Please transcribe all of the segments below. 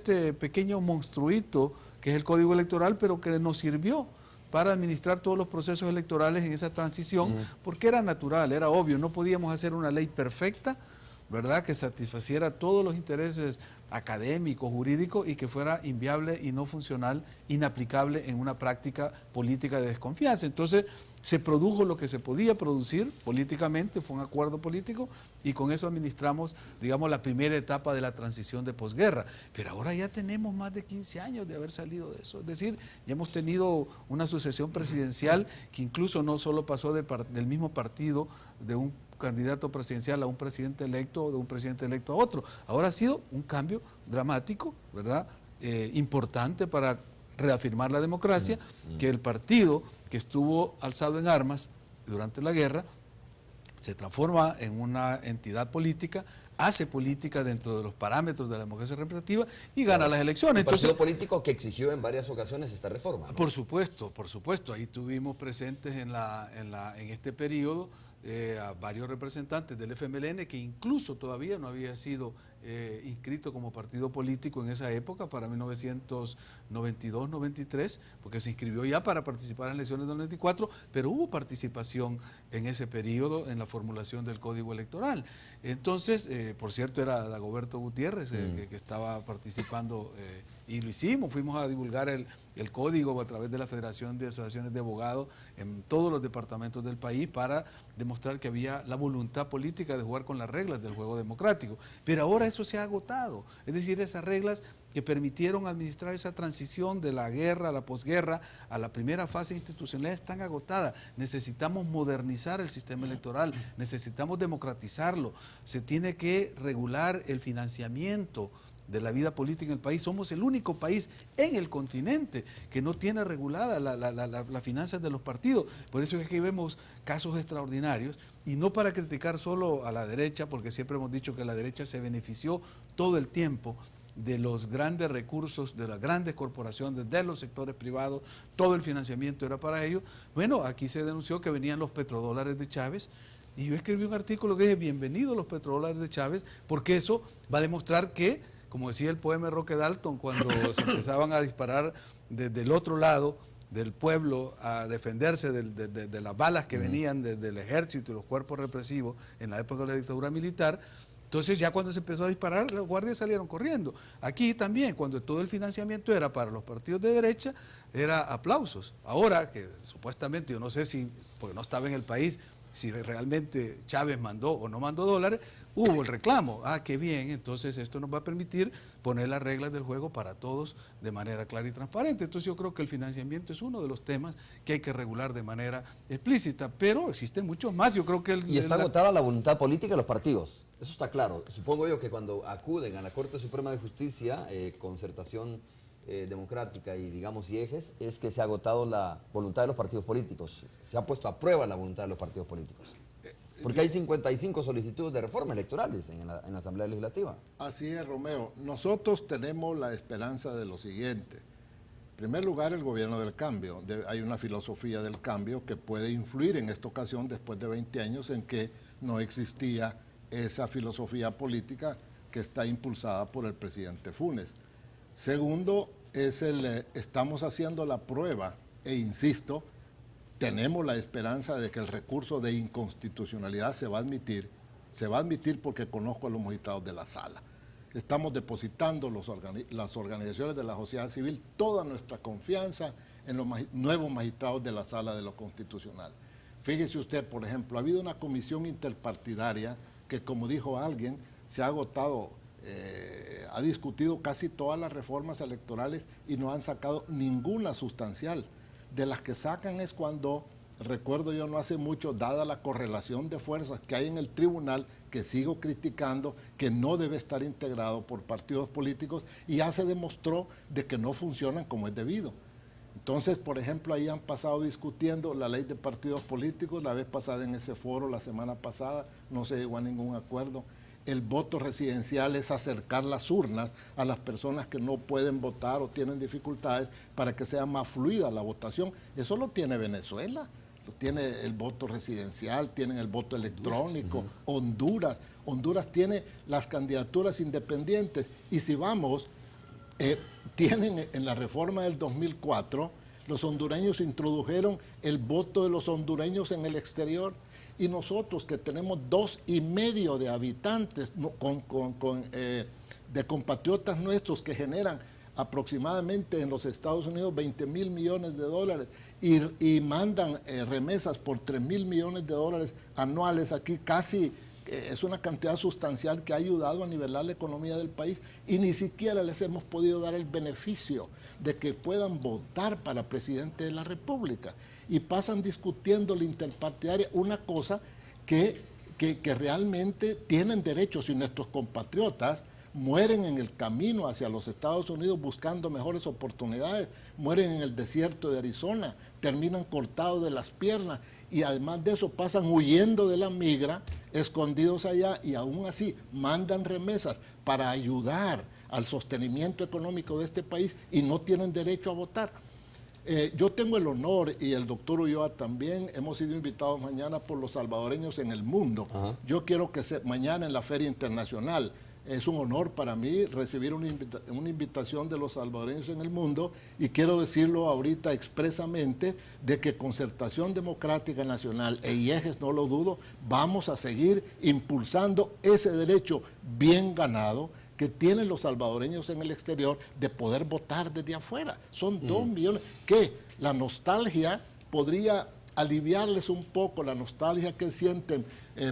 este pequeño monstruito que es el Código Electoral, pero que nos sirvió para administrar todos los procesos electorales en esa transición, porque era natural, era obvio, no podíamos hacer una ley perfecta, ¿verdad?, que satisfaciera todos los intereses académicos, jurídicos, y que fuera inviable y no funcional, inaplicable en una práctica política de desconfianza. Entonces se produjo lo que se podía producir políticamente, fue un acuerdo político, y con eso administramos, digamos, la primera etapa de la transición de posguerra. Pero ahora ya tenemos más de 15 años de haber salido de eso, es decir, ya hemos tenido una sucesión presidencial que incluso no solo pasó del mismo partido, de un candidato presidencial a un presidente electo, o de un presidente electo a otro. Ahora ha sido un cambio dramático, ¿verdad?, importante para reafirmar la democracia, que el partido que estuvo alzado en armas durante la guerra se transforma en una entidad política, hace política dentro de los parámetros de la democracia representativa y gana las elecciones. Un partido político que exigió en varias ocasiones esta reforma, ¿no? Por supuesto, ahí tuvimos presentes en este periodo a varios representantes del FMLN, que incluso todavía no había sido inscrito como partido político en esa época, para 1992-93, porque se inscribió ya para participar en las elecciones del 94, pero hubo participación en ese periodo en la formulación del Código Electoral. Entonces, por cierto, era Dagoberto Gutiérrez que estaba participando, y lo hicimos, fuimos a divulgar el código a través de la Federación de Asociaciones de Abogados en todos los departamentos del país, para demostrar que había la voluntad política de jugar con las reglas del juego democrático. Pero ahora eso se ha agotado, es decir, esas reglas que permitieron administrar esa transición de la guerra a la posguerra, a la primera fase institucional, están agotadas. Necesitamos modernizar el sistema electoral, necesitamos democratizarlo, se tiene que regular el financiamiento de la vida política en el país. Somos el único país en el continente que no tiene regulada las finanzas de los partidos. Por eso es que vemos casos extraordinarios, y no para criticar solo a la derecha, porque siempre hemos dicho que la derecha se benefició todo el tiempo de los grandes recursos, de las grandes corporaciones, de los sectores privados, todo el financiamiento era para ellos. Bueno, aquí se denunció que venían los petrodólares de Chávez, y yo escribí un artículo que dice: bienvenidos los petrodólares de Chávez, porque eso va a demostrar que, como decía el poema de Roque Dalton, cuando se empezaban a disparar desde el otro lado del pueblo a defenderse de las balas que venían del ejército y los cuerpos represivos en la época de la dictadura militar, entonces ya cuando se empezó a disparar, los guardias salieron corriendo. Aquí también, cuando todo el financiamiento era para los partidos de derecha, era aplausos. Ahora que supuestamente, yo no sé si, porque no estaba en el país, si realmente Chávez mandó o no mandó dólares, hubo el reclamo. Ah, qué bien, entonces esto nos va a permitir poner las reglas del juego para todos de manera clara y transparente. Entonces yo creo que el financiamiento es uno de los temas que hay que regular de manera explícita, pero existen muchos más. Yo creo que y está agotada la voluntad política de los partidos, eso está claro. Supongo yo que cuando acuden a la Corte Suprema de Justicia, concertación democrática y, digamos, y ejes, es que se ha agotado la voluntad de los partidos políticos, se ha puesto a prueba la voluntad de los partidos políticos. Porque hay 55 solicitudes de reforma electorales en la Asamblea Legislativa. Así es, Romeo. Nosotros tenemos la esperanza de lo siguiente. En primer lugar, el gobierno del cambio. Hay una filosofía del cambio que puede influir en esta ocasión, después de 20 años en que no existía esa filosofía política que está impulsada por el presidente Funes. Segundo, estamos haciendo la prueba, e insisto, tenemos la esperanza de que el recurso de inconstitucionalidad se va a admitir porque conozco a los magistrados de la sala. Estamos depositando las organizaciones de la sociedad civil toda nuestra confianza en los nuevos magistrados de la sala de lo constitucional. Fíjese usted, por ejemplo, ha habido una comisión interpartidaria que, como dijo alguien, se ha agotado, ha discutido casi todas las reformas electorales y no han sacado ninguna sustancial. De las que sacan es cuando, recuerdo yo no hace mucho, dada la correlación de fuerzas que hay en el tribunal, que sigo criticando, que no debe estar integrado por partidos políticos, y ya se demostró de que no funcionan como es debido. Entonces, por ejemplo, ahí han pasado discutiendo la ley de partidos políticos, la vez pasada en ese foro, la semana pasada, no se llegó a ningún acuerdo. El voto residencial es acercar las urnas a las personas que no pueden votar o tienen dificultades para que sea más fluida la votación. Eso lo tiene Venezuela, lo tiene el voto residencial, tienen el voto electrónico, Honduras tiene las candidaturas independientes. Y si vamos, tienen en la reforma del 2004, los hondureños introdujeron el voto de los hondureños en el exterior, y nosotros que tenemos 2,5 de habitantes de compatriotas nuestros que generan aproximadamente en los Estados Unidos 20,000 millones de dólares y mandan remesas por 3,000 millones de dólares anuales aquí, casi es una cantidad sustancial que ha ayudado a nivelar la economía del país, y ni siquiera les hemos podido dar el beneficio de que puedan votar para presidente de la República, y pasan discutiendo la interpartidaria, una cosa que realmente tienen derechos, y nuestros compatriotas mueren en el camino hacia los Estados Unidos buscando mejores oportunidades, mueren en el desierto de Arizona, terminan cortados de las piernas, y además de eso pasan huyendo de la migra, escondidos allá, y aún así mandan remesas para ayudar al sostenimiento económico de este país y no tienen derecho a votar. Yo tengo el honor, y el doctor Ulloa también, hemos sido invitados mañana por los salvadoreños en el mundo. Ajá. Yo quiero que mañana en la Feria Internacional, es un honor para mí recibir una invitación de los salvadoreños en el mundo, y quiero decirlo ahorita expresamente, de que Concertación Democrática Nacional e IEGES, no lo dudo, vamos a seguir impulsando ese derecho bien ganado que tienen los salvadoreños en el exterior de poder votar desde afuera. Son 2 millones, que la nostalgia podría aliviarles un poco, la nostalgia que sienten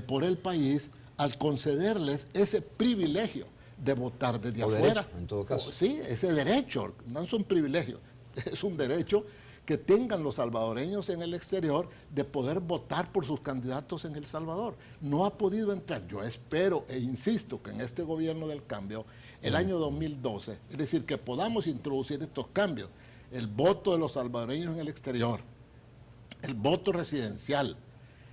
por el país, al concederles ese privilegio de votar desde afuera. Derecho, en todo caso. Sí, ese derecho, no es un privilegio, es un derecho que tengan los salvadoreños en el exterior de poder votar por sus candidatos en El Salvador. No ha podido entrar. Yo espero e insisto que en este gobierno del cambio, el año 2012, es decir, que podamos introducir estos cambios, el voto de los salvadoreños en el exterior, el voto residencial,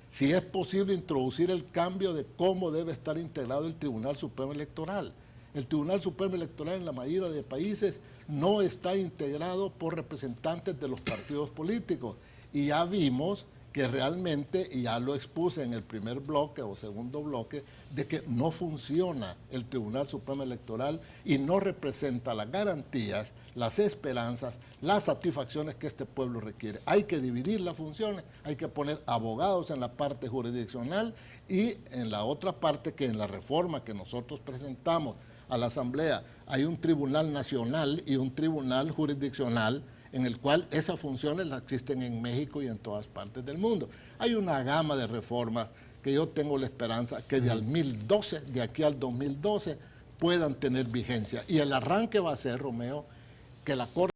si es posible introducir el cambio de cómo debe estar integrado el Tribunal Supremo Electoral. El Tribunal Supremo Electoral en la mayoría de países no está integrado por representantes de los partidos políticos. Y ya vimos que realmente, y ya lo expuse en el primer bloque o segundo bloque, de que no funciona el Tribunal Supremo Electoral y no representa las garantías, las esperanzas, las satisfacciones que este pueblo requiere. Hay que dividir las funciones, hay que poner abogados en la parte jurisdiccional, y en la otra parte, que en la reforma que nosotros presentamos a la Asamblea hay un tribunal nacional y un tribunal jurisdiccional, en el cual esas funciones las existen en México y en todas partes del mundo. Hay una gama de reformas que yo tengo la esperanza que de aquí al 2012, puedan tener vigencia. Y el arranque va a ser, Romeo, que la Corte